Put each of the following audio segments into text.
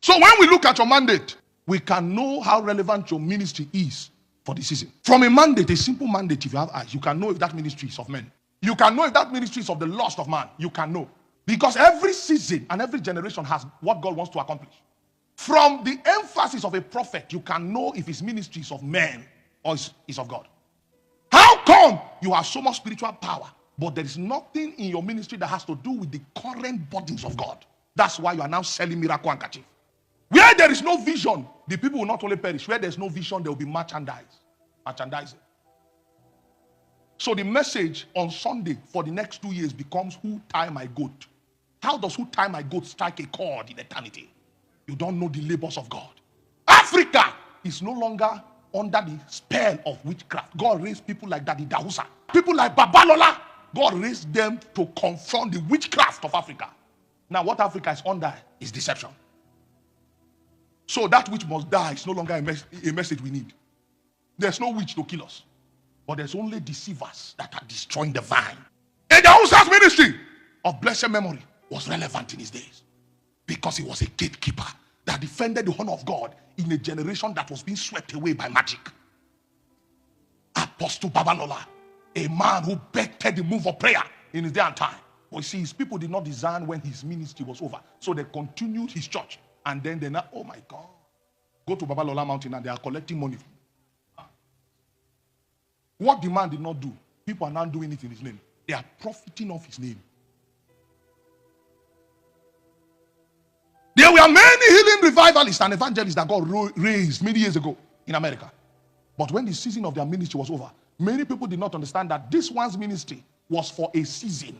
So when we look at your mandate, we can know how relevant your ministry is for the season. From a mandate, a simple mandate, if you have eyes, you can know if that ministry is of men. You can know if that ministry is of the lust of man. You can know. Because every season and every generation has what God wants to accomplish. From the emphasis of a prophet, you can know if his ministry is of men or is of God. How come you have so much spiritual power, but there is nothing in your ministry that has to do with the current burdens of God? That's why you are now selling miracle handkerchief. Where there is no vision, the people will not only perish. Where there is no vision, there will be merchandising. So the message on Sunday for the next 2 years becomes, who tie my goat? How does who tie my goat strike a chord in eternity? You don't know the labors of God. Africa is no longer under the spell of witchcraft. God raised people like that, Idahosa. People like Babalola. God raised them to confront the witchcraft of Africa. Now what Africa is under is deception. So that which must die is no longer a message we need. There's no witch to kill us. But there's only deceivers that are destroying the vine. Idahosa's ministry of blessed memory was relevant in his days. Because he was a gatekeeper that defended the honor of God in a generation that was being swept away by magic. Apostle Babalola, a man who bettered the move of prayer in his day and time. But you see, his people did not discern when his ministry was over. So they continued his church. And then they now, oh my God, go to Babalola mountain and they are collecting money. What the man did not do, people are now doing it in his name. They are profiting off his name. There were many healing revivalists and evangelists that God raised many years ago in America. But when the season of their ministry was over, many people did not understand that this one's ministry was for a season.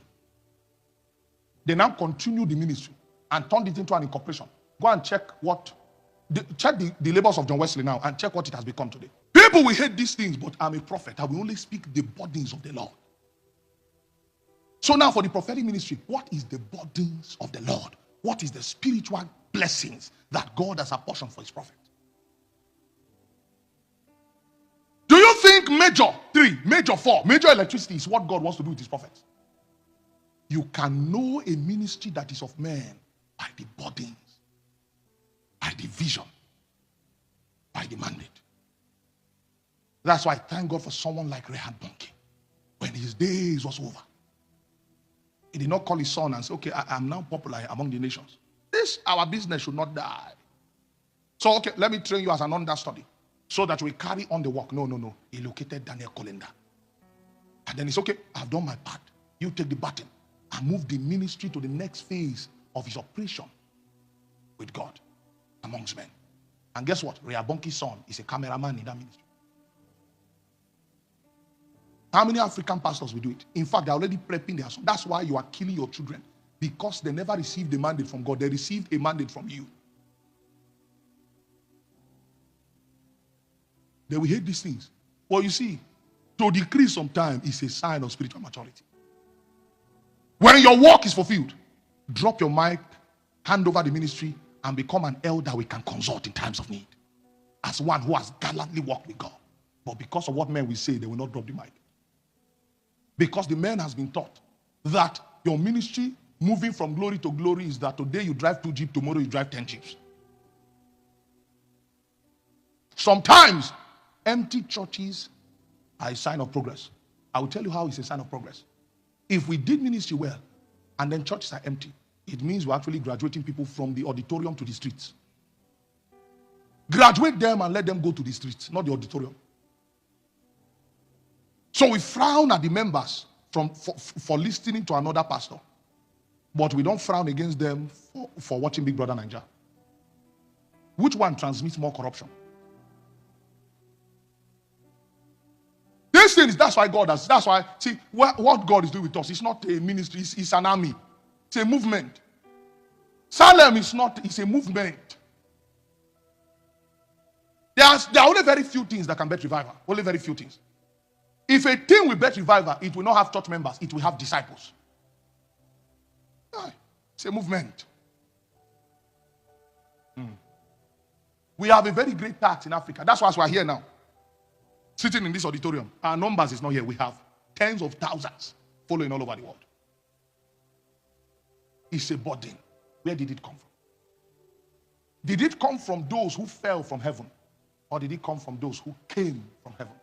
They now continued the ministry and turned it into an incorporation. Go and check the labors of John Wesley now and check what it has become today. People will hate these things, but I'm a prophet. I will only speak the burdens of the Lord. So now for the prophetic ministry, what is the burdens of the Lord? What is the spiritual blessings that God has apportioned for his prophet? Do you think major 3, major 4, major electricity is what God wants to do with his prophets? You can know a ministry that is of men by the burdens, by the vision, by the mandate. That's why I thank God for someone like Reinhard Bonnke. When his days was over, he did not call his son and say, okay, I'm now popular among the nations. Our business should not die. So, okay, let me train you as an understudy so that we carry on the work. No. He located Daniel Kolenda. And then it's okay, I've done my part. You take the baton and move the ministry to the next phase of his operation with God amongst men. And guess what? Reinhard Bonnke's son is a cameraman in that ministry. How many African pastors will do it? In fact, they're already prepping their son. That's why you are killing your children. Because they never received a mandate from God. They received a mandate from you. They will hate these things. Well, you see, to decrease sometimes is a sign of spiritual maturity. When your work is fulfilled, drop your mic, hand over the ministry, and become an elder we can consult in times of need. As one who has gallantly walked with God. But because of what men will say, they will not drop the mic. Because the man has been taught that your ministry moving from glory to glory is that today you drive 2 jeeps, tomorrow you drive 10 jeeps. Sometimes empty churches are a sign of progress. I will tell you how it's a sign of progress. If we did ministry well and then churches are empty, it means we're actually graduating people from the auditorium to the streets. Graduate them and let them go to the streets, not the auditorium. So we frown at the members for listening to another pastor. But we don't frown against them for watching Big Brother Naija. Which one transmits more corruption? These things, that's why, see, what God is doing with us, it's not a ministry, it's an army. It's a movement. Salem it's a movement. There are only very few things that can bet revival. Only very few things. If a thing will bet revival, it will not have church members, it will have disciples. It's a movement. We have a very great tax in Africa. That's why we're here now. Sitting in this auditorium. Our numbers is not here. We have tens of thousands following all over the world. It's a burden. Where did it come from? Did it come from those who fell from heaven? Or did it come from those who came from heaven?